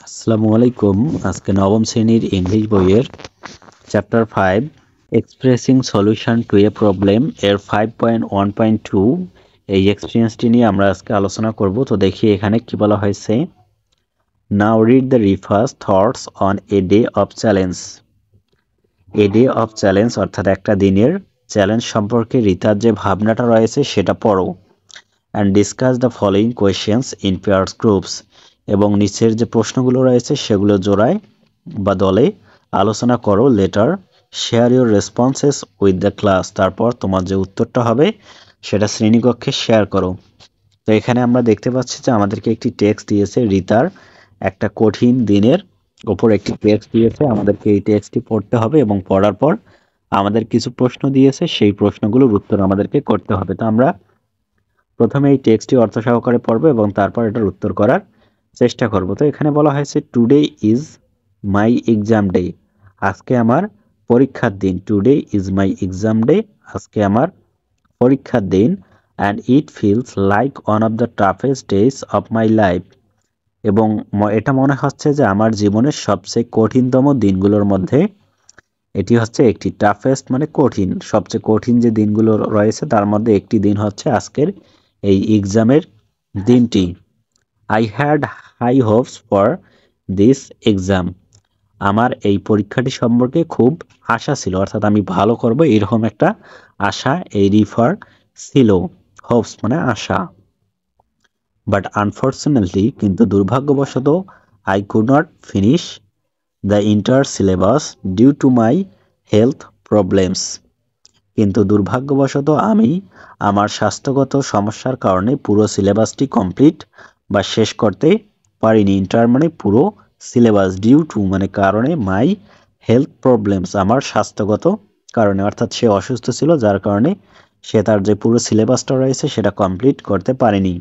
আসসালামু আলাইকুম। আজকে নবম শ্রেণীর ইংলিশ বইয়ের chapter 5 expressing solution to A problem এর 5.1.2 এই এক্সপিরিয়েন্সটি নিয়ে আমরা আজকে আলোচনা করব। তো দেখি এখানে কি বলা হয়েছে। Now read the Rifa's thoughts on a day of challenge. A day of challenge অর্থাৎ একটা দিনের চ্যালেঞ্জ সম্পর্কে রিতার যে ভাবনাটা রয়েছে সেটা পড়ো। And discuss the following questions in pairs groups, এবং নিচের যে প্রশ্নগুলো রয়েছে সেগুলো জোড়ায় বা দলে আলোচনা করো। Letter share your responses with the class, তারপর তোমার যে উত্তরটা হবে সেটা শ্রেণীকক্ষে শেয়ার করো। তো এখানে আমরা দেখতে পাচ্ছি যে আমাদেরকে একটি টেক্সট দিয়েছে, রিতার একটা কঠিন দিনের ওপর একটি টেক্সট দিয়েছে। আমাদেরকে এই টেক্সটটি পড়তে হবে এবং পড়ার পর আমাদের কিছু প্রশ্ন দিয়েছে, সেই প্রশ্নগুলোর উত্তর আমাদেরকে করতে হবে। তো আমরা প্রথমে এই টেক্সটটি অর্থ সহকারে পড়বো এবং তারপর এটার উত্তর করার চেষ্টা করব। তো এখানে বলা হয়েছে today is my exam day, আজকে আমার পরীক্ষার দিন। Today is my exam day, আজকে আমার পরীক্ষার দিন। And it feels like one of the toughest days of my life, এবং এটা মনে হচ্ছে যে আমার জীবনের সবচেয়ে কঠিনতম দিনগুলোর মধ্যে এটি হচ্ছে একটি। টাফেস্ট মানে কঠিন, সবচেয়ে কঠিন যে দিনগুলো রয়েছে তার মধ্যে একটি দিন হচ্ছে আজকের এই এক্সামের দিনটি। I had high hopes for this exam, আমার এই পরীক্ষাটি সম্পর্কে খুব আশা ছিল, অর্থাৎ আমি ভালো করব এরকম একটা আশা এই রিফার ছিল। হোপস মানে আশা। বাট আনফর্চুনেটলি, কিন্তু দুর্ভাগ্যবশত, I could not finish the inter syllabus due to my health problems, কিন্তু দুর্ভাগ্যবশত আমি আমার স্বাস্থ্যগত সমস্যার কারণে পুরো সিলেবাসটি কমপ্লিট বা শেষ করতে পারিনি। ইন্টার মানে পুরো সিলেবাস, ডিউ টু মানে কারণে, মাই হেলথ প্রবলেমস আমার স্বাস্থ্যগত কারণে, অর্থাৎ সে অসুস্থ ছিল যার কারণে সে তার যে পুরো সিলেবাসটা রয়েছে সেটা কমপ্লিট করতে পারেনি।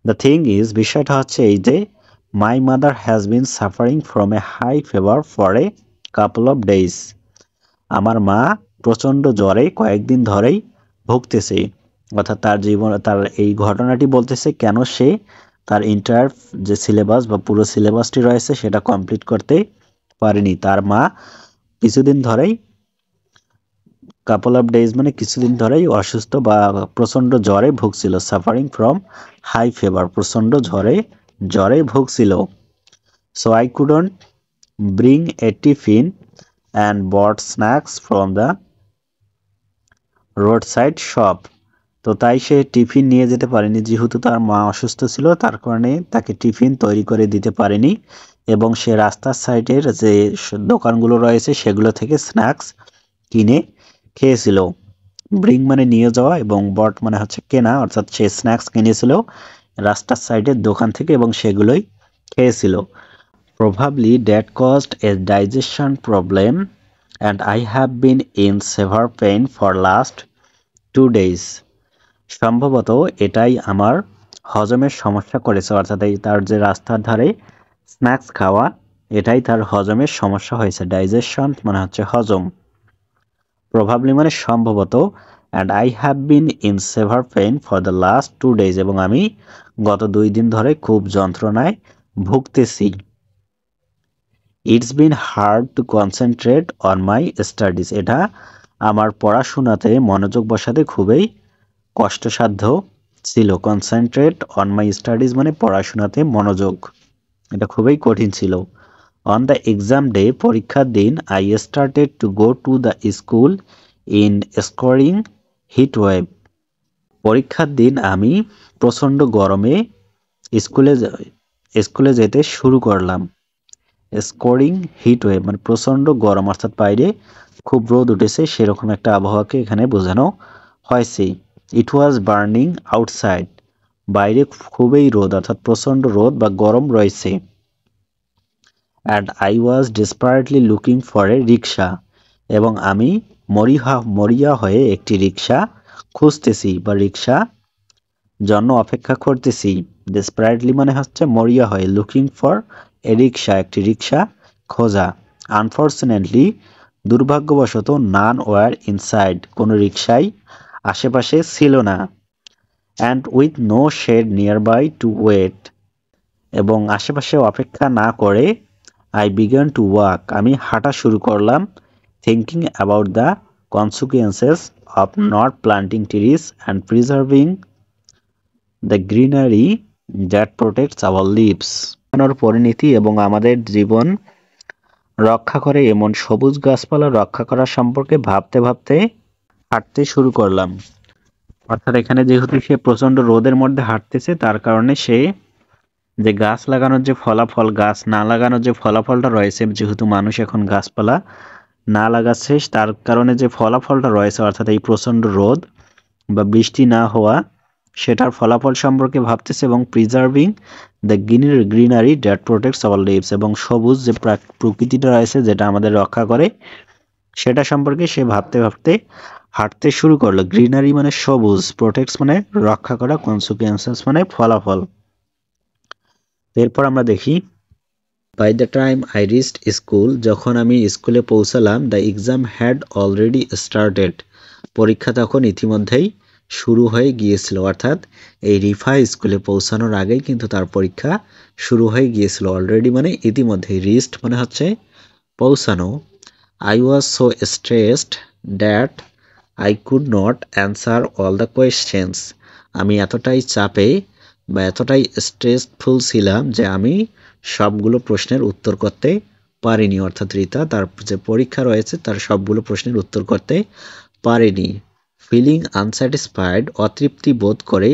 দ্য থিং ইজ, বিষয়টা হচ্ছে এই যে, my mother has been suffering from a high fever for a couple of days, আমার মা প্রচণ্ড জ্বরে কয়েকদিন ধরেই ভুগতেছে। অর্থাৎ তার এই ঘটনাটি বলতেছে কেন সে তার ইন্টার যে সিলেবাস বা পুরো সিলেবাসটি রয়েছে সেটা কমপ্লিট করতে পারেনি। তার মা কিছুদিন ধরেই, কাপল অফ ডেজ মানে কিছুদিন ধরেই অসুস্থ বা প্রচণ্ড জ্বরে ভুগছিল। সাফারিং ফ্রম হাই ফিভার, প্রচণ্ড জ্বরে ভুগছিল। So I couldn't bring a tiffin and bought snacks from the roadside shop, তো তাই সে টিফিন নিয়ে যেতে পারেনি, যেহেতু তার মা অসুস্থ ছিল তার কারণে তাকে টিফিন তৈরি করে দিতে পারেনি, এবং সে রাস্তার সাইডের যে দোকানগুলো রয়েছে সেগুলো থেকে স্ন্যাক্স কিনে খেয়েছিল। ব্রিং মানে নিয়ে যাওয়া এবং বট মানে হচ্ছে কেনা, অর্থাৎ সে স্ন্যাক্স কিনেছিল রাস্তার সাইডের দোকান থেকে এবং সেগুলোই খেয়েছিল। Probably that caused a digestion problem and I have been in severe pain for last 2 days. সম্ভবত এটাই আমার হজমের সমস্যা করেছে, অর্থাৎ এই তার যে রাস্তার ধারে স্ন্যাক্স খাওয়া এটাই তার হজমের সমস্যা হয়েছে। ডাইজেশন মানে হচ্ছে হজম। প্রবাবলি মানে সম্ভবত, and I have been in severe pain for the last 2 days, এবং আমি গত 2 দিন ধরে খুব যন্ত্রণায় ভুগতেছি। It's been hard to concentrate on my studies, এটা আমার পড়াশোনাতে মনোযোগ বসাতে খুবই কষ্টসাধ্য ছিল। কনসেন্ট্রেট অন মাই স্টাডিজ মানে পড়াশোনাতে মনোযোগ, এটা খুবই কঠিন ছিল। অন দ্য এক্সাম ডে, পরীক্ষার দিন, I started to go to the school in scoring heat wave, পরীক্ষার দিন আমি প্রচণ্ড গরমে স্কুলে যেতে শুরু করলাম। স্কোরিং হিট ওয়েভ মানে প্রচণ্ড গরম, অর্থাৎ বাইরে খুব রোদ উঠেছে সেরকম একটা আবহাওয়াকে এখানে বোঝানো হয়েছে। ইট ওয়াজ বার্নিং আউটসাইড, বাইরে খুবই রোদ অর্থাৎ প্রচণ্ড রোদ বা গরম রয়েছে। And I was desperately looking for a rickshaw, এবং আমি মরিয়া হয়ে একটি রিক্সা খুঁজতেছি বা রিক্সা জন্য অপেক্ষা করতেছি। ডেসপারেটলি মানে হচ্ছে মরিয়া হয়ে, লুকিং ফর এ রিক্সা একটি রিক্সা খোঁজা। আনফর্চুনেটলি দুর্ভাগ্যবশত, নান ওয়ার ইনসাইড কোনো রিক্সাই আশেপাশে ছিল না। And with no shed nearby to wait, এবং আশেপাশে অপেক্ষা না করে I began to walk, আমি হাঁটা শুরু করলাম, thinking about the consequences of not planting trees and preserving the greenery that protects our lives. পরিণতি এবং আমাদের জীবন রক্ষা করে এমন সবুজ গাছপালা রক্ষা করা সম্পর্কে ভাবতে ভাবতে হাঁটতে শুরু করলাম। অর্থাৎ এখানে যেহেতু সে প্রচন্ড রোদের মধ্যে হাঁটতেছে, তার কারণে সে যে গাছ লাগানোর যে ফলাফল, গাছ না লাগানোর যে ফলাফলটা রয়েছে, যেহেতু মানুষ এখন গাছপালা না লাগাচ্ছে, তার কারণে যে ফলাফলটা রয়েছে, অর্থাৎ এই প্রচন্ড রোদ বা বৃষ্টি না হওয়া, সেটার ফলাফল সম্পর্কে ভাবতেছে এবং preserving the greenery that protects our lives, এবং সবুজ যে প্রকৃতিটা রয়েছে যেটা আমাদের রক্ষা করে, সেটা সম্পর্কে সে ভাবতে ভাবতে হাঁটতে শুরু করলো। গ্রিনারি মানে সবুজ, প্রোটেক্টস মানে রক্ষা করা, কনসিকুয়েন্সেস মানে ফলাফল। এরপর আমরা দেখি, by the time I reached school, যখন আমি স্কুলে পৌঁছালাম, the exam had already started, পরীক্ষা তখন ইতিমধ্যেই শুরু হয়ে গিয়েছিল। অর্থাৎ এই রিফা স্কুলে পৌঁছানোর আগেই কিন্তু তার পরীক্ষা শুরু হয়ে গিয়েছিল। অলরেডি মানে ইতিমধ্যেই, রিচড মানে হচ্ছে পৌঁছানো। I was so stressed that I could not answer all the questions. আমি এতটাই চাপে বা এতটাই স্ট্রেসফুল ছিলাম যে আমি সবগুলো প্রশ্নের উত্তর করতে পারিনি। অর্থাৎ রিতা তার যে পরীক্ষা রয়েছে তার সবগুলো প্রশ্নের উত্তর করতে পারেনি। ফিলিং আনস্যাটিসফাইড, অতৃপ্তি বোধ করে,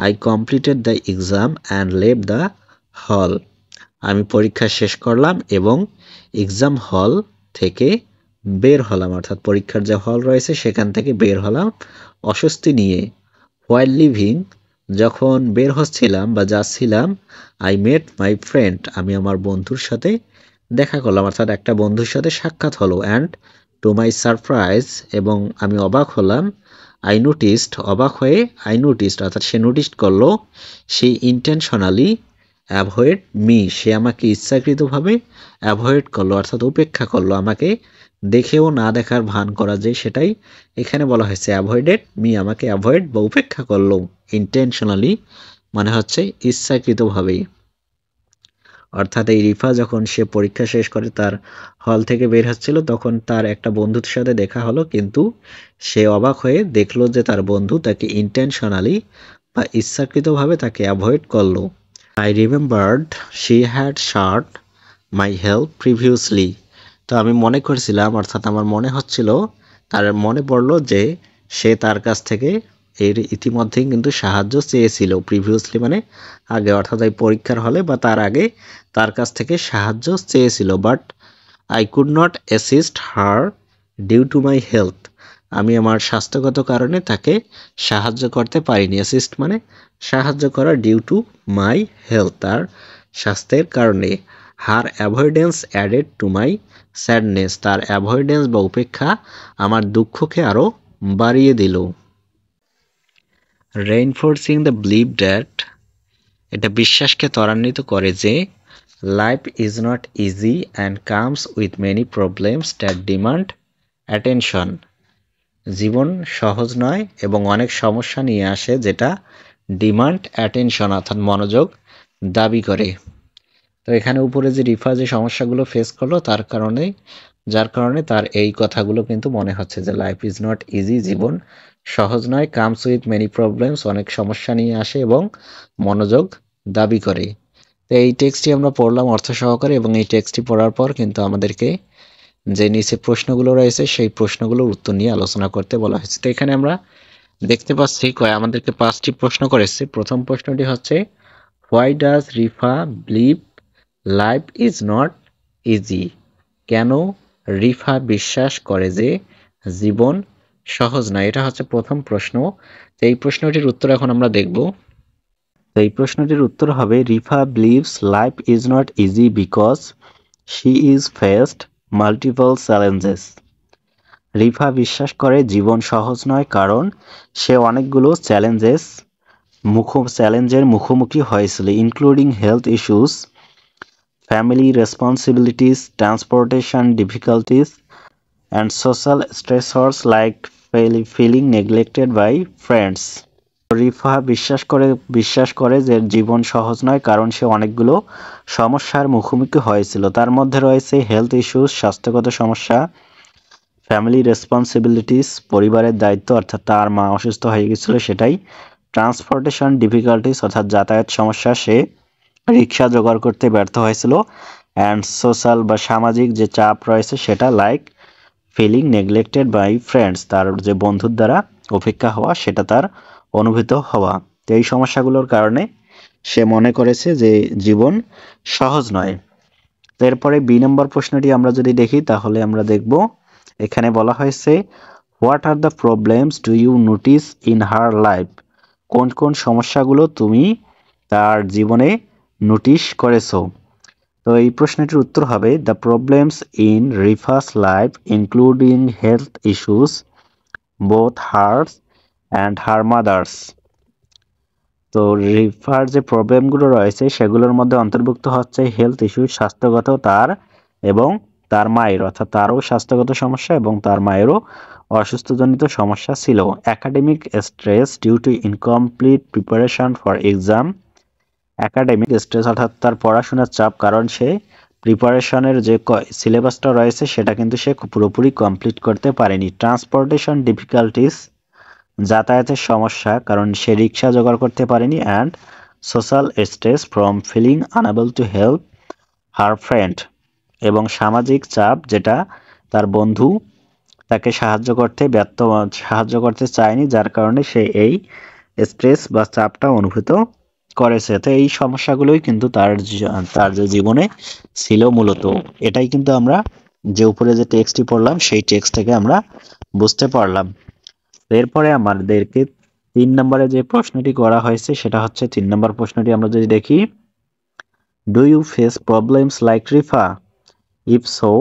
I completed the exam and left the hall. আমি পরীক্ষা শেষ করলাম এবং এক্সাম হল থেকে বের হলাম, অর্থাৎ পরীক্ষার যে হল রয়েছে সেখান থেকে বের হলাম অস্বস্তি নিয়ে। হোয়াইল লিভিং, যখন বের হচ্ছিলাম বা যাচ্ছিলাম, আই মেট মাই ফ্রেন্ড, আমি আমার বন্ধুর সাথে দেখা করলাম, অর্থাৎ একটা বন্ধুর সাথে সাক্ষাৎ হলো। অ্যান্ড টু মাই সারপ্রাইজ, এবং আমি অবাক হলাম, আই নোটিসড, অবাক হয়ে আই নোটিসড, অর্থাৎ সে নোটিস করলো, সে ইন্টেনশনালি অ্যাভয়েড মি, সে আমাকে ইচ্ছাকৃতভাবে অ্যাভয়েড করলো, অর্থাৎ উপেক্ষা করলো, আমাকে দেখেও না দেখার ভান করা, যে সেটাই এখানে বলা হয়েছে। অ্যাভয়েডেড মি, আমাকে অ্যাভয়েড বা উপেক্ষা করলো। ইন্টেনশনালি মানে হচ্ছে ইচ্ছাকৃতভাবেই। অর্থাৎ এই রিফা যখন সে পরীক্ষা শেষ করে তার হল থেকে বের হচ্ছিল, তখন তার একটা বন্ধুর সাথে দেখা হলো, কিন্তু সে অবাক হয়ে দেখলো যে তার বন্ধু তাকে ইন্টেনশনালি বা ইচ্ছাকৃতভাবে তাকে অ্যাভয়েড করলো। I remembered she had sought my help previously. তো আমি মনে করছিলাম, অর্থাৎ আমার মনে হচ্ছিল, তার মনে পড়লো যে সে তার কাছ থেকে এর ইতিমধ্যেই কিন্তু সাহায্য চেয়েছিল। প্রিভিয়াসলি মানে আগে, অর্থাৎ এই পরীক্ষার হলে বা তার আগে তার কাছ থেকে সাহায্য চেয়েছিল। But I could not assist her due to my health, আমি আমার স্বাস্থ্যগত কারণে তাকে সাহায্য করতে পারিনি। অ্যাসিস্ট মানে সাহায্য করা, ডিউ টু মাই হেলথ, তার স্বাস্থ্যের কারণে। Her avoidance added to my sadness, তার অ্যাভয়েডেন্স বা উপেক্ষা আমার দুঃখকে আরও বাড়িয়ে দিল। রেইনফোর্সিং দ্য বিলিভ দ্যাট, এটা বিশ্বাসকে ত্বরান্বিত করে যে, life is not easy and comes with many problems that demand attention, জীবন সহজ নয় এবং অনেক সমস্যা নিয়ে আসে যেটা ডিমান্ড অ্যাটেনশন, অর্থাৎ মনোযোগ দাবি করে। তো এখানে উপরে যে রিফা যে সমস্যাগুলো ফেস করলো যার কারণে তার এই কথাগুলো কিন্তু মনে হচ্ছে যে লাইফ ইজ নট ইজি, জীবন সহজ নয়, কামস উইথ মেনি প্রবলেমস, অনেক সমস্যা নিয়ে আসে এবং মনোযোগ দাবি করে। তো এই টেক্সটটি আমরা পড়লাম অর্থ সহকারে, এবং এই টেক্সটটি পড়ার পর কিন্তু আমাদেরকে যে নিচে প্রশ্নগুলো রয়েছে সেই প্রশ্নগুলোর উত্তর নিয়ে আলোচনা করতে বলা হয়েছে। তো এখানে আমরা দেখতে পাচ্ছি আমাদেরকে 5টি প্রশ্ন করেছে। প্রথম প্রশ্নটি হচ্ছে, why does Rifa believe life is not easy, কেন রিফা বিশ্বাস করে যে জীবন সহজ নয়, এটা হচ্ছে প্রথম প্রশ্ন। তো এই প্রশ্নটির উত্তর এখন আমরা দেখব। তো এই প্রশ্নটির উত্তর হবে, Rifa believes life is not easy because she is faced multiple challenges. Rifa বিশ্বাস করে জীবন সহজ নয় কারণ সে অনেকগুলো চ্যালেঞ্জের মুখোমুখি হয়েছিল, including health issues, family responsibilities, transportation difficulties, and social stressors like feeling neglected by friends. Rifa বিশ্বাস করে যে জীবন সহজ নয়, কারণ সে অনেকগুলো সমস্যার মুখোমুখি হয়েছিল। তার মধ্যে রয়েছে হেলথ ইস্যুস, স্বাস্থ্যগত সমস্যা, ফ্যামিলি রেসপন্সিবিলিটিস, পরিবারের দায়িত্ব, অর্থাৎ তার মা অসুস্থ হয়ে গেছিল সেটাই, ট্রান্সপোর্টেশন ডিফিকাল্টিস, অর্থাৎ যাতায়াত সমস্যা, সে রিক্সা জোগাড় করতে ব্যর্থ হয়েছিল, অ্যান্ড সোশ্যাল বা সামাজিক যে চাপ রয়েছে সেটা, like feeling neglected by friends, তার যে বন্ধুর দ্বারা উপেক্ষা হওয়া, সেটা তার অনুভূত হওয়া। তো এই সমস্যাগুলোর কারণে সে মনে করেছে যে জীবন সহজ নয়। তো এরপরে বি নম্বর প্রশ্নটি আমরা যদি দেখি তাহলে আমরা দেখব এখানে বলা হয়েছে what are the problems do you notice in her life, কোন কোন সমস্যাগুলো তুমি তার জীবনে নোটিশ করেছো। তো এই প্রশ্নটির উত্তর হবে the problems in Rifa's life including health issues both hers and her mother's. তো রিফার যে প্রবলেমগুলো রয়েছে সেগুলোর মধ্যে অন্তর্ভুক্ত হচ্ছে হেলথ ইস্যু, স্বাস্থ্যগত, তার এবং তার মায়ের, অর্থাৎ তারও স্বাস্থ্যগত সমস্যা এবং তার মায়েরও অসুস্থজনিত সমস্যা ছিল। Academic stress due to incomplete preparation for exam, academic stress অর্থাৎ তার পড়াশোনার চাপ, কারণ সে প্রিপারেশনের যে সিলেবাসটা রয়েছে সেটা কিন্তু সে পুরোপুরি কমপ্লিট করতে পারেনি। ট্রান্সপোর্টেশন ডিফিকাল্টিস, যাতায়াতের সমস্যা, কারণ সে রিক্সা জোগাড় করতে পারেনি। And social stress from feeling unable to help her friend, এবং সামাজিক চাপ, যেটা তার বন্ধু তাকে সাহায্য করতে চায়নি, যার কারণে সে এই স্ট্রেস বা চাপটা অনুভূত করেছে। তো এই সমস্যাগুলোই কিন্তু তার যে জীবনে ছিল মূলত। এটাই কিন্তু আমরা যে উপরে যে টেক্সটটি পড়লাম সেই টেক্সট থেকে আমরা বুঝতে পারলাম। এরপরে আমাদেরকে 3 নম্বরে যে প্রশ্নটি করা হয়েছে সেটা হচ্ছে 3 নম্বর প্রশ্নটি আমরা যদি দেখি, do you face problems like Rifa, if so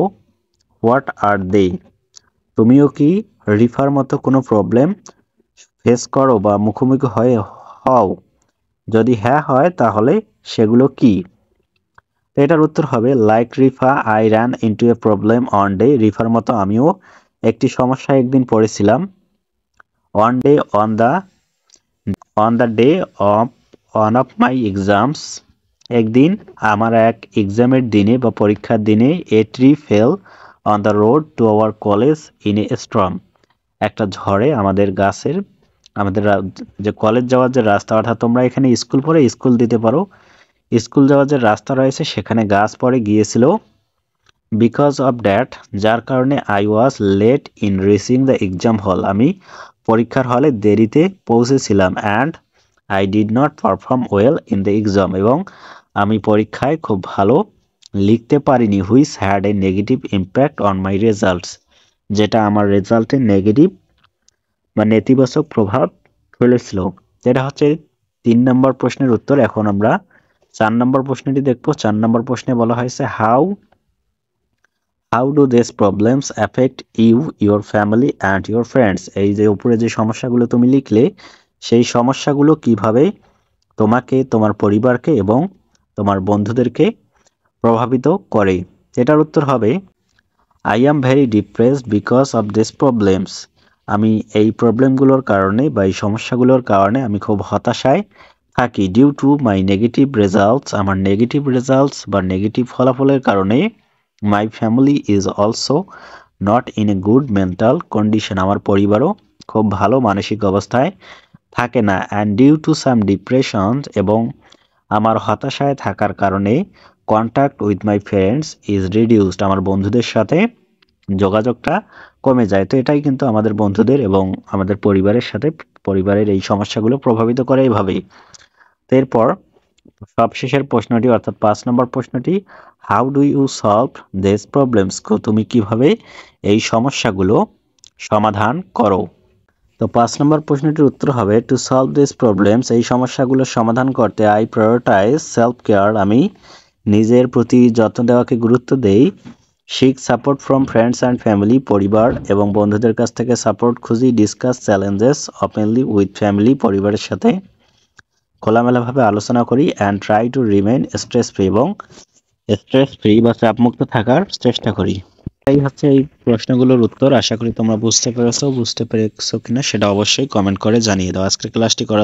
what are they, তুমিও কি রিফার মতো কোনো প্রবলেম ফেস করো বা মুখোমুখি হও, যদি হ্যাঁ হয় তাহলে সেগুলো কি। তো এটার উত্তর হবে like Rifa I ran into a problem on day, রিফার মতো আমিও একটি সমস্যায় একদিন পড়েছিলাম। On day on the day of one of my exams, একদিন আমার এক এক্সামের দিনে বা পরীক্ষার দিনে a tree fell on the road to our college in a storm, একটা ঝড়ে আমাদের যে কলেজ যাওয়ার যে রাস্তা, অর্থাৎ তোমরা এখানে স্কুল পড়ে স্কুল দিতে পারো, স্কুল যাওয়ার যে রাস্তা রয়েছে সেখানে গাছ পড়ে গিয়েছিল। বিকজ অফ দ্যাট, যার কারণে I was late in reaching the exam hall, আমি পরীক্ষার হলে দেরিতে পৌঁছেছিলাম। And I did not perform well in the exam, এবং আমি পরীক্ষায় খুব ভালো লিখতে পারিনি। Which had a negative impact on my results, যেটা আমার রেজাল্টে নেগেটিভ বা নেতিবাচক প্রভাব ফেলেছিল। এটা হচ্ছে 3 নম্বর প্রশ্নের উত্তর। এখন আমরা 4 নম্বর প্রশ্নটি দেখব। 4 নম্বর প্রশ্নে বলা হয়েছে how do this problems affect you, your family and your friends, এই যে উপরে যে সমস্যাগুলো তুমি লিখলে সেই সমস্যাগুলো কিভাবে তোমাকে, তোমার পরিবারকে এবং তোমার বন্ধুদেরকে প্রভাবিত করে। এটার উত্তর হবে I am very depressed because of this problems, আমি এই প্রবলেমগুলোর কারণে বা এই সমস্যাগুলোর কারণে আমি খুব হতাশায় থাকি। Due to my negative results, আমার নেগেটিভ রেজাল্টস বা নেগেটিভ ফলাফলের কারণে। My family is also not in a good mental condition, আমার পরিবারও খুব ভালো মানসিক অবস্থায় থাকে না। And due to some depression, এবং আমার হতাশায় থাকার কারণে contact with my friends is reduced, আমার বন্ধুদের সাথে যোগাযোগটা কমে যায়। তো এটাই কিন্তু আমাদের বন্ধুদের এবং আমাদের পরিবারের এই সমস্যাগুলো প্রভাবিত করে এইভাবেই। তো এরপর সবশেষের প্রশ্নটি অর্থাৎ 5 নম্বর প্রশ্নটি, how do you solve this problems, তুমি কিভাবে এই সমস্যাগুলো সমাধান করো। তো 5 নম্বর প্রশ্নটির উত্তর হবে টু সলভ দিস প্রবলেমস, এই সমস্যাগুলো সমাধান করতে আই প্রায়োরিটাইজ সেলফ কেয়ার, আমি নিজের প্রতি যত্ন দেওয়াকে গুরুত্ব দেই। Seek support from friends and family, পরিবার এবং বন্ধুদের কাছ থেকে সাপোর্ট খুঁজি। Discuss challenges openly with family, পরিবারের সাথে খোলামেলাভাবে আলোচনা করি। And try to remain stress free, এবং স্ট্রেস ফ্রি বা চাপমুক্ত থাকার চেষ্টা করি। এই হচ্ছে এই প্রশ্নগুলোর উত্তর। আশা করি তোমরা বুঝতে পেরেছো কিনা সেটা অবশ্যই কমেন্ট করে জানিয়ে দাও। আজকের ক্লাসটি করা